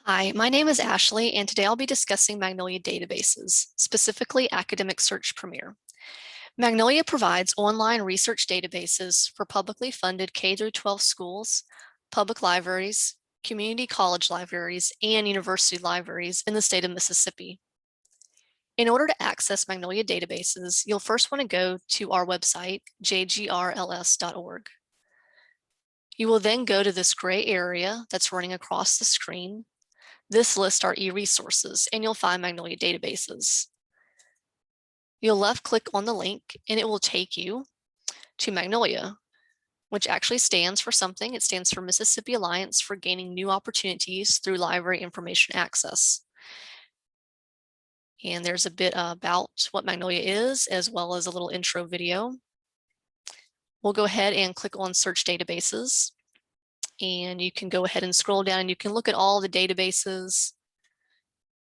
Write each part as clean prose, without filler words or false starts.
Hi, my name is Ashley, and today I'll be discussing Magnolia databases, specifically Academic Search Premier. Magnolia provides online research databases for publicly funded K-12 schools, public libraries, community college libraries, and university libraries in the state of Mississippi. In order to access Magnolia databases, you'll first want to go to our website, jgrls.org. You will then go to this gray area that's running across the screen. This lists our e-resources, and you'll find Magnolia databases. You'll left click on the link and it will take you to Magnolia, which actually stands for something. It stands for Mississippi Alliance for Gaining New Opportunities Through Library Information Access. And there's a bit about what Magnolia is, as well as a little intro video. We'll go ahead and click on Search Databases. And you can go ahead and scroll down and you can look at all the databases.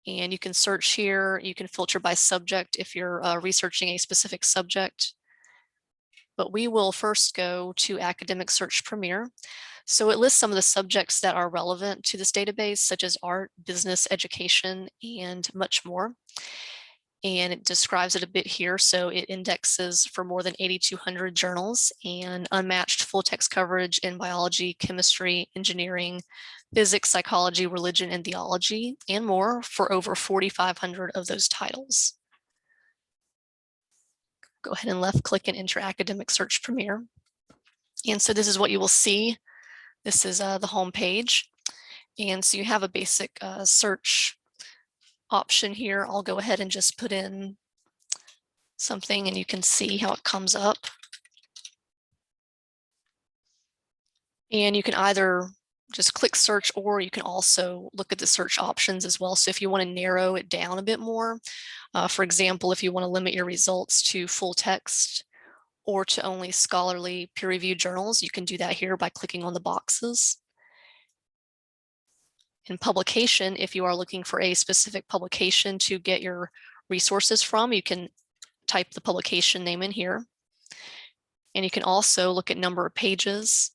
And you can search here. You can filter by subject if you're researching a specific subject. But we will first go to Academic Search Premier. So it lists some of the subjects that are relevant to this database, such as art, business, education, and much more. And it describes it a bit here. So it indexes for more than 8,200 journals and unmatched full text coverage in biology, chemistry, engineering, physics, psychology, religion, and theology, and more for over 4,500 of those titles. Go ahead and left click and enter Academic Search Premier. And so this is what you will see. This is the home page. And so you have a basic search option here. I'll go ahead and just put in something and you can see how it comes up. And you can either just click search, or you can also look at the search options as well. So if you want to narrow it down a bit more, for example, if you want to limit your results to full text or to only scholarly peer-reviewed journals, you can do that here by clicking on the boxes. In publication, if you are looking for a specific publication to get your resources from, you can type the publication name in here. And you can also look at number of pages.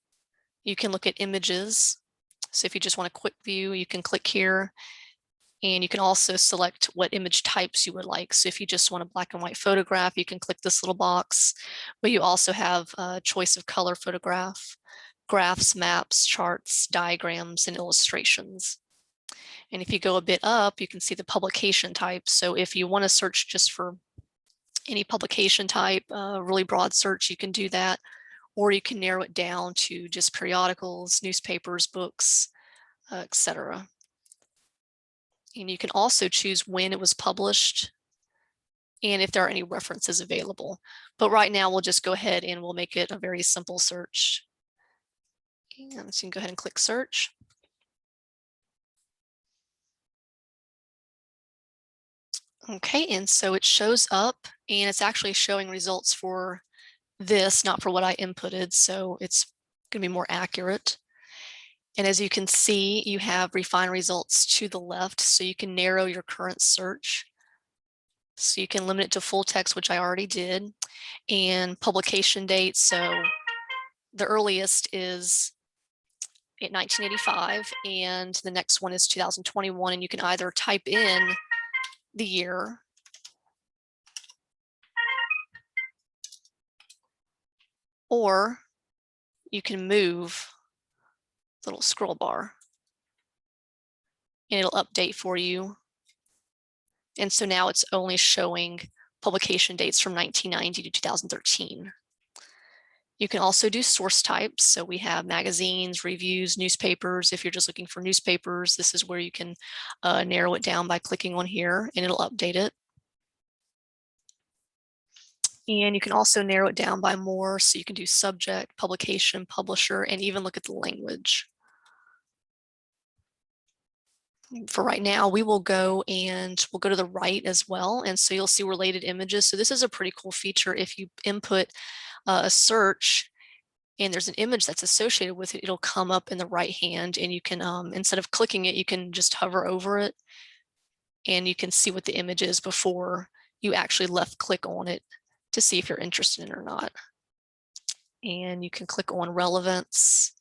You can look at images. So if you just want a quick view, you can click here. And you can also select what image types you would like. So if you just want a black and white photograph, you can click this little box. But you also have a choice of color photograph, graphs, maps, charts, diagrams, and illustrations. And if you go a bit up, you can see the publication type. So if you want to search just for any publication type, really broad search, you can do that. Or you can narrow it down to just periodicals, newspapers, books, etc. And you can also choose when it was published and if there are any references available. But right now we'll just go ahead and we'll make it a very simple search. And so you can go ahead and click search. Okay, and so it shows up and it's actually showing results for this, not for what I inputted. So it's going to be more accurate. And as you can see, you have refined results to the left, so you can narrow your current search. So you can limit it to full text, which I already did, and publication date. So the earliest is in 1985, and the next one is 2021, and you can either type in the year or you can move the little scroll bar and it'll update for you. And so now it's only showing publication dates from 1990 to 2013. You can also do source types. So we have magazines, reviews, newspapers. If you're just looking for newspapers, this is where you can narrow it down by clicking on here and it'll update it. And you can also narrow it down by more. So you can do subject, publication, publisher, and even look at the language. For right now, we will go and we'll go to the right as well. And so you'll see related images. So this is a pretty cool feature. If you input a search and there's an image that's associated with it, it'll come up in the right hand and you can, instead of clicking it, you can just hover over it and you can see what the image is before you actually left click on it to see if you're interested in it or not. And you can click on relevance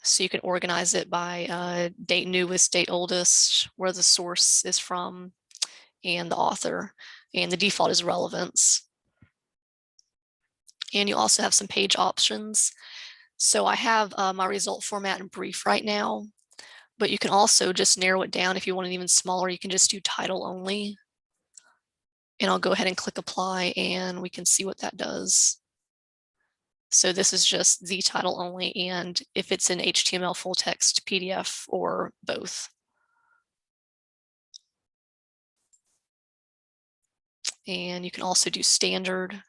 So you can organize it by date newest, date oldest, where the source is from, and the author, and the default is relevance. And you also have some page options. So I have my result format in brief right now, but you can also just narrow it down. If you want it even smaller, you can just do title only. And I'll go ahead and click apply, and we can see what that does. So this is just the title only, and if it's in HTML, full text, PDF, or both. And you can also do standard.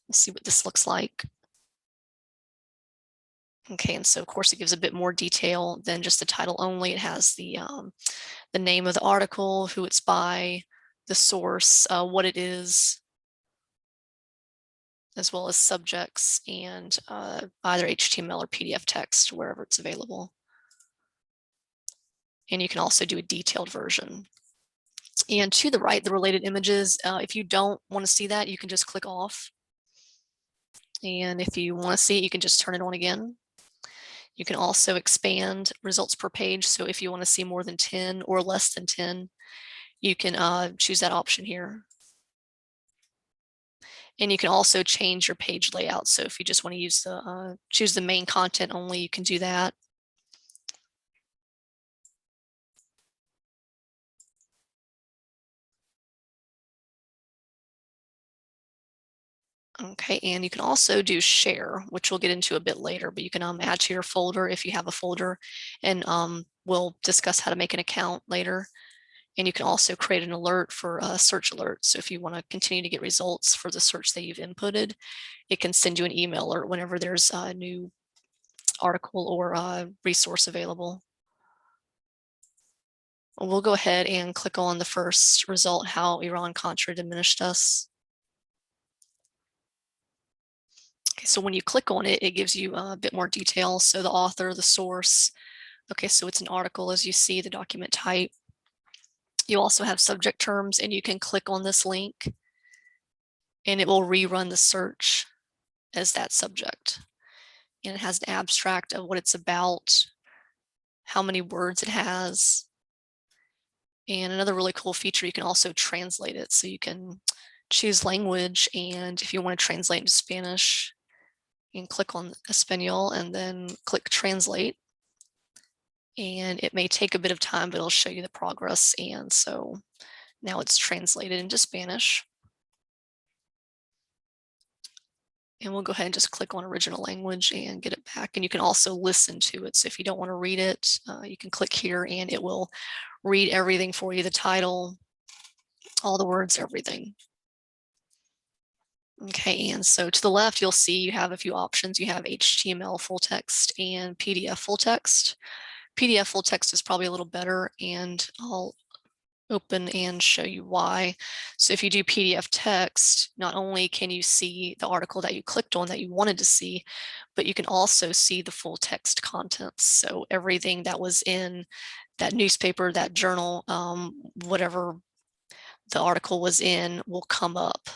Let's see what this looks like. Okay, and so of course it gives a bit more detail than just the title only. It has the name of the article, who it's by, the source, what it is, as well as subjects and either HTML or PDF text, wherever it's available. And you can also do a detailed version. And to the right, the related images, if you don't want to see that, you can just click off. And if you want to see it, you can just turn it on again. You can also expand results per page. So if you want to see more than 10 or less than 10, you can choose that option here. And you can also change your page layout. So if you just want to use choose the main content only, you can do that. Okay, and you can also do share, which we'll get into a bit later, but you can add to your folder if you have a folder, and we'll discuss how to make an account later. And you can also create an alert for a search alert. So if you want to continue to get results for the search that you've inputted, it can send you an email alert whenever there's a new article or resource available. We'll go ahead and click on the first result, how Iran-Contra diminished us. Okay, so when you click on it, it gives you a bit more detail. So the author, the source. Okay, so it's an article, as you see, the document type. You also have subject terms, and you can click on this link and it will rerun the search as that subject. And it has an abstract of what it's about, how many words it has. And another really cool feature, you can also translate it. So you can choose language, and if you want to translate into Spanish, you can click on Espanol and then click translate. And it may take a bit of time, but it'll show you the progress. And so now it's translated into Spanish. And we'll go ahead and just click on original language and get it back. And you can also listen to it. So if you don't want to read it, you can click here and it will read everything for you, the title, all the words, everything. Okay, and so to the left, you'll see you have a few options. You have HTML full text and PDF full text. PDF full text is probably a little better, and I'll open and show you why. So if you do PDF text, not only can you see the article that you clicked on that you wanted to see, but you can also see the full text contents. So everything that was in that newspaper, that journal, whatever the article was in will come up.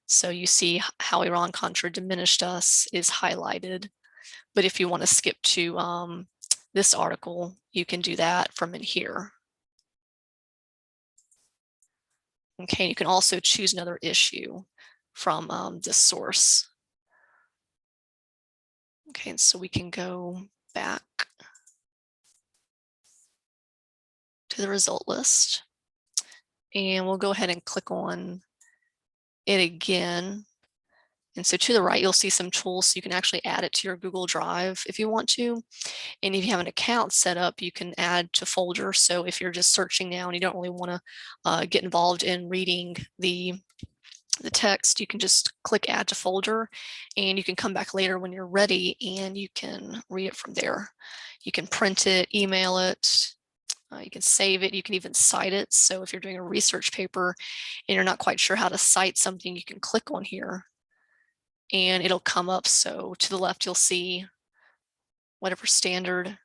So you see how Iran-Contra diminished us is highlighted. But if you want to skip to this article, you can do that from in here. Okay, you can also choose another issue from this source. Okay, and so we can go back to the result list, and we'll go ahead and click on it again. And so to the right, you'll see some tools, so you can actually add it to your Google Drive if you want to. And if you have an account set up, you can add to folder. So if you're just searching now and you don't really want to get involved in reading the text, you can just click add to folder, and you can come back later when you're ready and you can read it from there. You can print it, email it, you can save it, you can even cite it. So if you're doing a research paper and you're not quite sure how to cite something, you can click on here and it'll come up. So to the left, you'll see whatever standard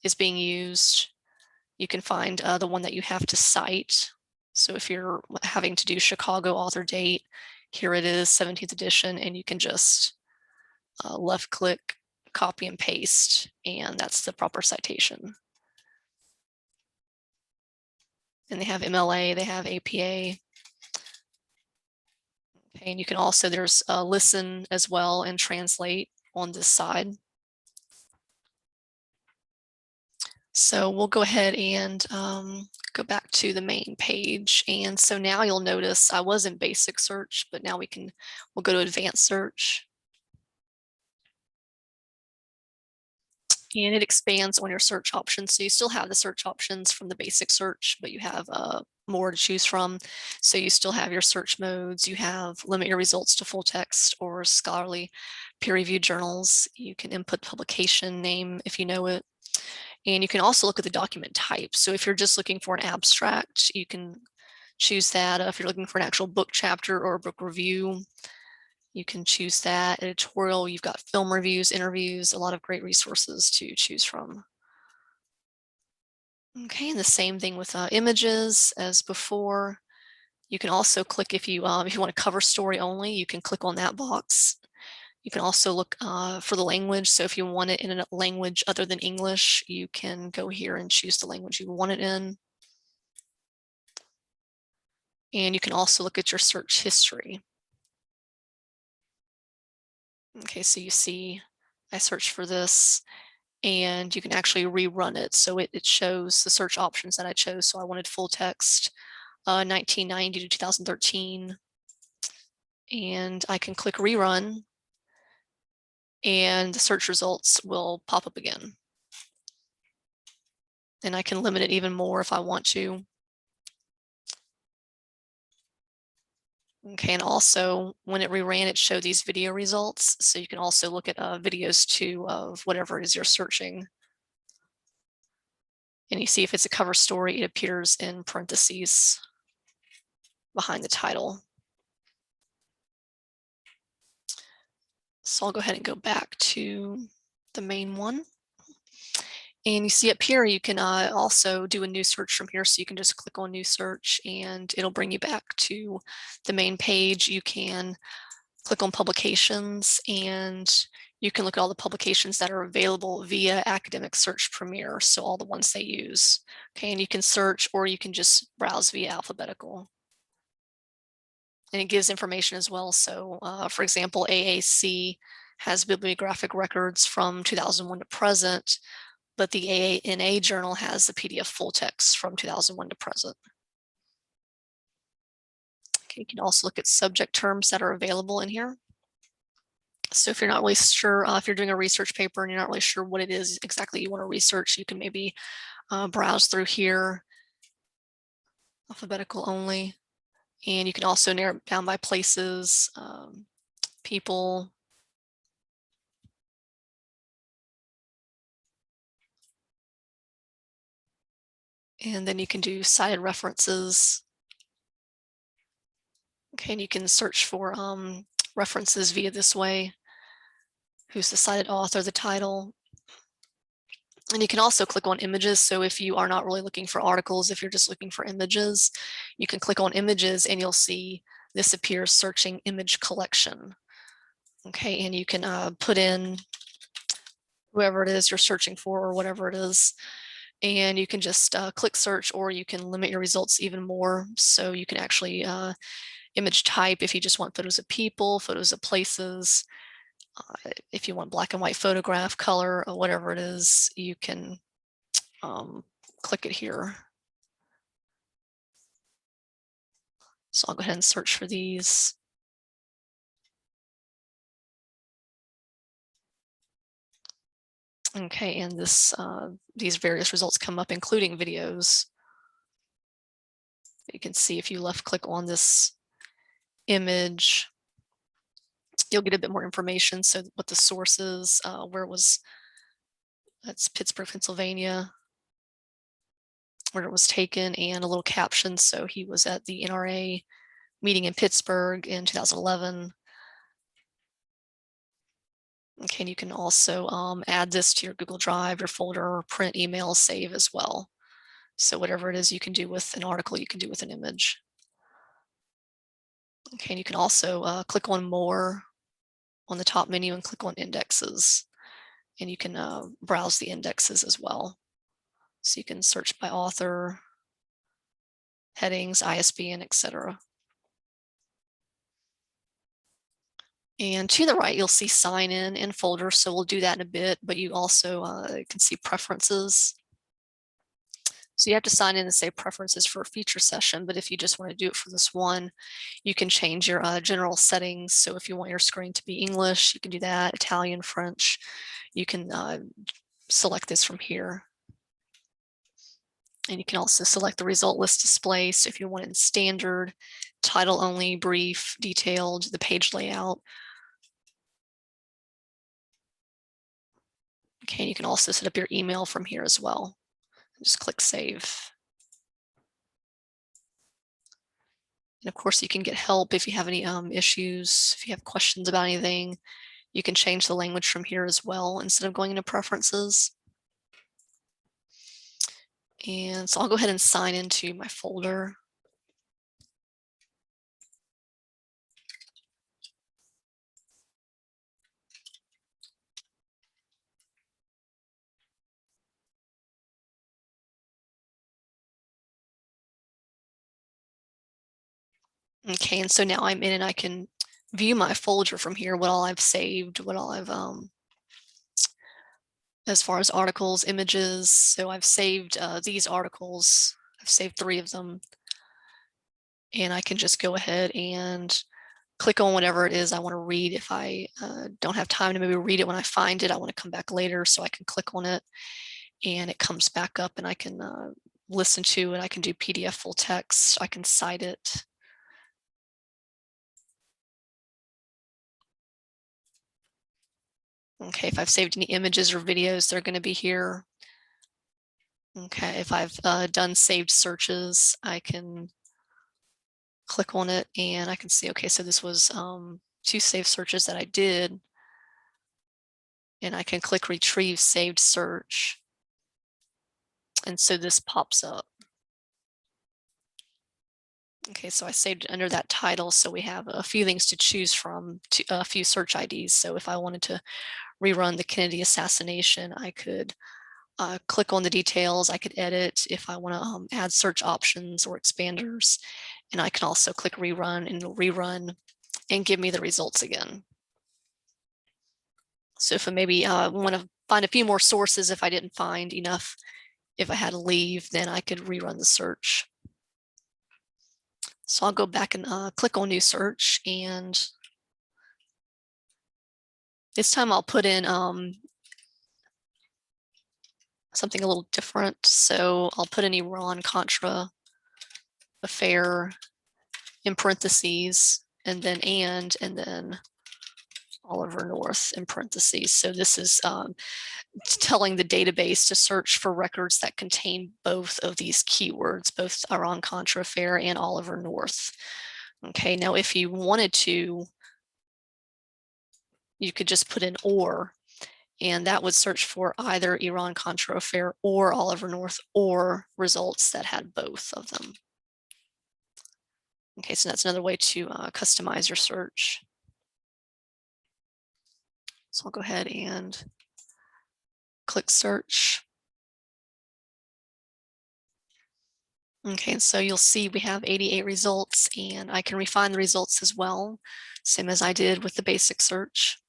is being used. You can find the one that you have to cite. So if you're having to do Chicago author date, here it is, 17th edition, and you can just left click, copy and paste, and that's the proper citation. And they have MLA, they have APA. Okay, and you can also, there's listen as well and translate on this side. So we'll go ahead and go back to the main page. And so now you'll notice I was in basic search, but now we'll go to advanced search. And it expands on your search options. So you still have the search options from the basic search, but you have more to choose from. So you still have your search modes. You have limit your results to full text or scholarly peer-reviewed journals. You can input publication name if you know it. And you can also look at the document type. So if you're just looking for an abstract, you can choose that. If you're looking for an actual book chapter or a book review, you can choose that. Editorial, you've got film reviews, interviews, a lot of great resources to choose from. Okay, and the same thing with images as before. You can also click if you want a cover story only, you can click on that box. You can also look for the language. So if you want it in a language other than English, you can go here and choose the language you want it in. And you can also look at your search history. Okay, so you see I searched for this and you can actually rerun it. So it shows the search options that I chose. So I wanted full text, 1990 to 2013. And I can click rerun and the search results will pop up again. And I can limit it even more if I want to. Okay, and also when it reran, it showed these video results. So you can also look at videos too of whatever it is you're searching. And you see if it's a cover story, it appears in parentheses behind the title. So I'll go ahead and go back to the main one. And you see up here, you can also do a new search from here. So you can just click on new search and it'll bring you back to the main page. You can click on publications and you can look at all the publications that are available via Academic Search Premier. So all the ones they use. Okay, and you can search or you can just browse via alphabetical. And it gives information as well. So for example, AAC has bibliographic records from 2001 to present, but the AANA journal has the PDF full text from 2001 to present. Okay, you can also look at subject terms that are available in here. So if you're not really sure, if you're doing a research paper and you're not really sure what it is exactly you want to research, you can maybe browse through here, alphabetical only. And you can also narrow it down by places, people. And then you can do cited references. Okay, and you can search for references via this way. Who's the cited author, the title. And you can also click on images. So if you are not really looking for articles, if you're just looking for images, you can click on images and you'll see this appears searching image collection. Okay, and you can put in whoever it is you're searching for or whatever it is. And you can just click search or you can limit your results even more. So you can actually image type if you just want photos of people, photos of places. If you want black and white photograph, color, or whatever it is, you can click it here. So I'll go ahead and search for these. Okay, and these various results come up, including videos. You can see if you left click on this image, you'll get a bit more information. So what the source is, where was, that's Pittsburgh, Pennsylvania, where it was taken, and a little caption. So he was at the NRA meeting in Pittsburgh in 2011. Okay, and you can also add this to your Google Drive, your folder, print, email, save as well. So whatever it is you can do with an article, you can do with an image. Okay, and you can also click on more on the top menu and click on indexes. And you can browse the indexes as well. So you can search by author, headings, ISBN, etc. And to the right, you'll see sign in and folder. So we'll do that in a bit, but you also can see preferences. So you have to sign in and say preferences for a feature session, but if you just want to do it for this one, you can change your general settings. So if you want your screen to be English, you can do that, Italian, French. You can select this from here. And you can also select the result list display. So if you want it in standard, title only, brief, detailed, the page layout. Okay, you can also set up your email from here as well. Just click save. And of course, you can get help if you have any issues, if you have questions about anything. You can change the language from here as well instead of going into preferences. And so I'll go ahead and sign into my folder. Okay, and so now I'm in and I can view my folder from here, what all I've saved, what all I've, as far as articles, images. So I've saved these articles. I've saved 3 of them. And I can just go ahead and click on whatever it is I want to read. If I don't have time to maybe read it when I find it, I want to come back later, so I can click on it and it comes back up and I can listen to it. I can do PDF full text. I can cite it. Okay, if I've saved any images or videos, they're going to be here. Okay, if I've done saved searches, I can click on it and I can see, okay, so this was 2 saved searches that I did. And I can click retrieve saved search. And so this pops up. Okay, so I saved it under that title. So we have a few things to choose from, a few search IDs. So if I wanted to rerun the Kennedy assassination, I could click on the details. I could edit if I want to add search options or expanders. And I can also click rerun and it'll rerun and give me the results again. So if I maybe want to find a few more sources, if I didn't find enough, if I had to leave, then I could rerun the search. So I'll go back and click on new search, and this time I'll put in something a little different. So I'll put in Iran-Contra affair in parentheses, and then Oliver North in parentheses. So this is telling the database to search for records that contain both of these keywords, both Iran-Contra affair and Oliver North. Okay, now if you wanted to, you could just put in or, and that would search for either Iran-Contra affair or Oliver North, or results that had both of them. Okay, so that's another way to customize your search. So I'll go ahead and click search. Okay, so you'll see we have 88 results, and I can refine the results as well, same as I did with the basic search.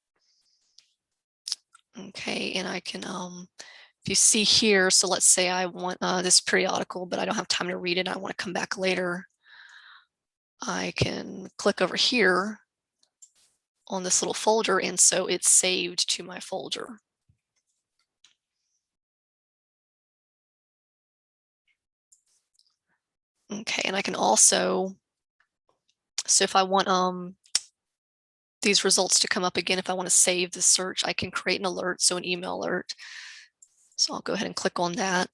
Okay, and I can, if you see here, so let's say I want this periodical, but I don't have time to read it, I want to come back later. I can click over here on this little folder, and so it's saved to my folder. Okay, and I can also, so if I want these results to come up again, if I want to save the search, I can create an alert, so an email alert. So I'll go ahead and click on that.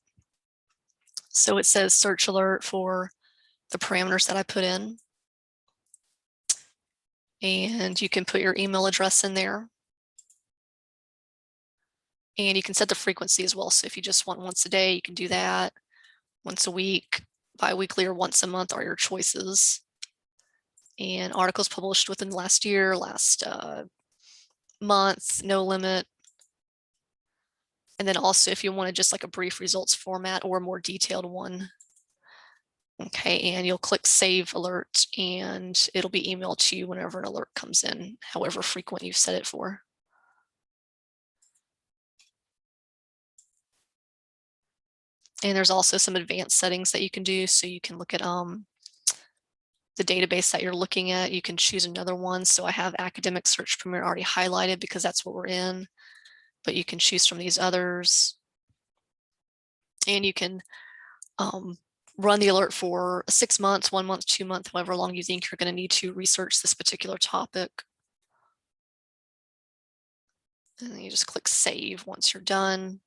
So it says search alert for the parameters that I put in. And you can put your email address in there. And you can set the frequency as well. So if you just want once a day, you can do that. Once a week, bi-weekly, or once a month are your choices. And articles published within the last year, last month, no limit. And then also if you wanted just like a brief results format or a more detailed one. Okay, and you'll click Save Alert and it'll be emailed to you whenever an alert comes in, however frequent you've set it for. And there's also some advanced settings that you can do. So you can look at the database that you're looking at. You can choose another one. So I have Academic Search Premier already highlighted because that's what we're in, but you can choose from these others. And you can run the alert for 6 months, 1 month, 2 months, however long you think you're going to need to research this particular topic. And then you just click Save once you're done.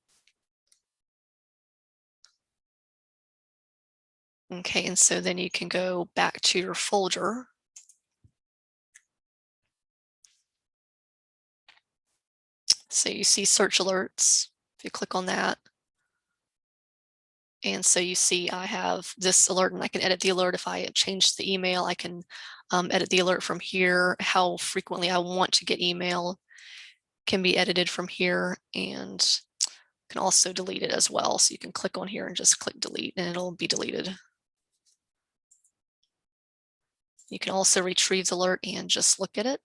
Okay, and so then you can go back to your folder. So you see search alerts, if you click on that. And so you see I have this alert and I can edit the alert. If I change the email, I can edit the alert from here. How frequently I want to get email can be edited from here, and can also delete it as well. So you can click on here and just click delete and it'll be deleted. You can also retrieve the alert and just look at it.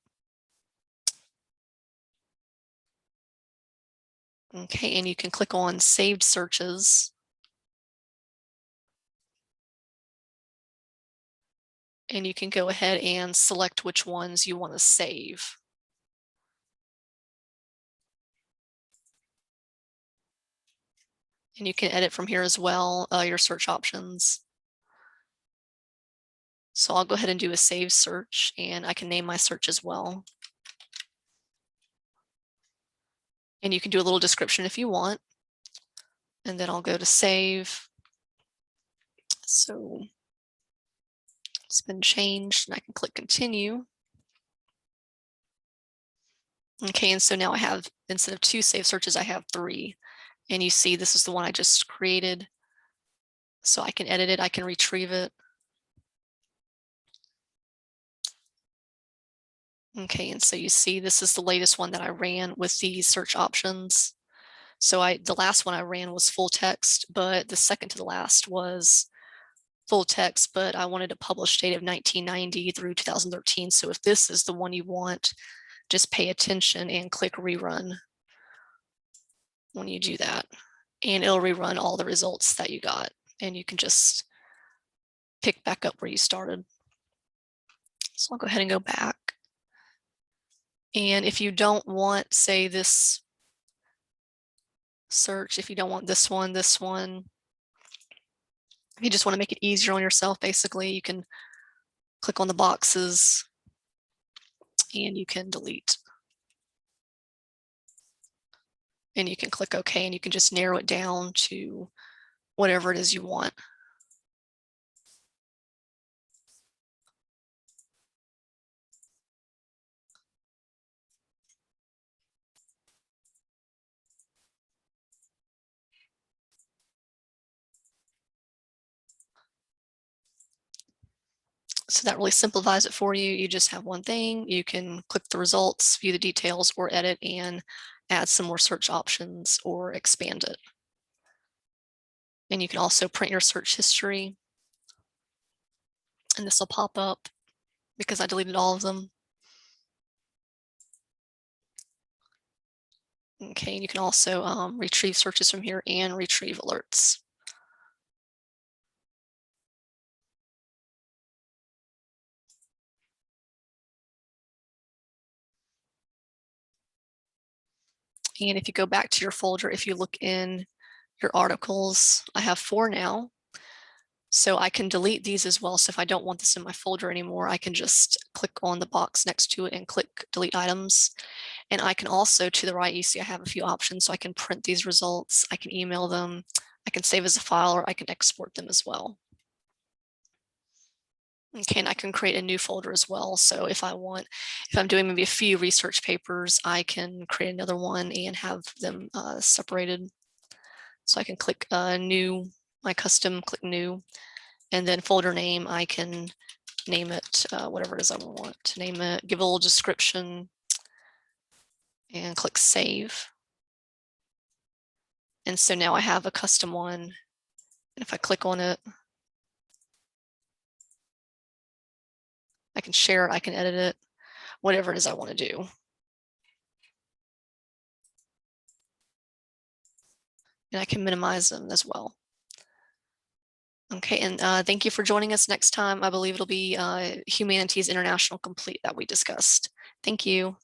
Okay, and you can click on saved searches. And you can go ahead and select which ones you want to save. And you can edit from here as well, your search options. So I'll go ahead and do a save search, and I can name my search as well. And you can do a little description if you want. And then I'll go to save. So it's been changed and I can click continue. Okay, and so now I have, instead of 2 save searches, I have 3. And you see this is the one I just created. So I can edit it, I can retrieve it. Okay, and so you see this is the latest one that I ran with these search options. So the last one I ran was full text, but the second to the last was full text, but I wanted a published date of 1990 through 2013. So if this is the one you want, just pay attention and click rerun when you do that. And it'll rerun all the results that you got. And you can just pick back up where you started. So I'll go ahead and go back. And if you don't want, say, this search, if you don't want this one, if you just want to make it easier on yourself, basically, you can click on the boxes and you can delete. And you can click OK, and you can just narrow it down to whatever it is you want. So that really simplifies it for you. You just have one thing. You can click the results, view the details, or edit and add some more search options or expand it. And you can also print your search history. And this will pop up because I deleted all of them. Okay, and you can also retrieve searches from here and retrieve alerts. And if you go back to your folder, if you look in your articles, I have 4 now. So I can delete these as well. So if I don't want this in my folder anymore, I can just click on the box next to it and click delete items. And I can also, to the right, you see I have a few options. So I can print these results, I can email them, I can save as a file, or I can export them as well. Okay, and I can create a new folder as well. So if I'm doing maybe a few research papers, I can create another one and have them separated. So I can click new, my custom, click new, and then folder name, I can name it whatever it is I want to name it, give a little description, and click save. And so now I have a custom one. And if I click on it, I can share it, I can edit it, whatever it is I want to do. And I can minimize them as well. Okay, and thank you for joining us. Next time, I believe it'll be Humanities International Complete that we discussed. Thank you.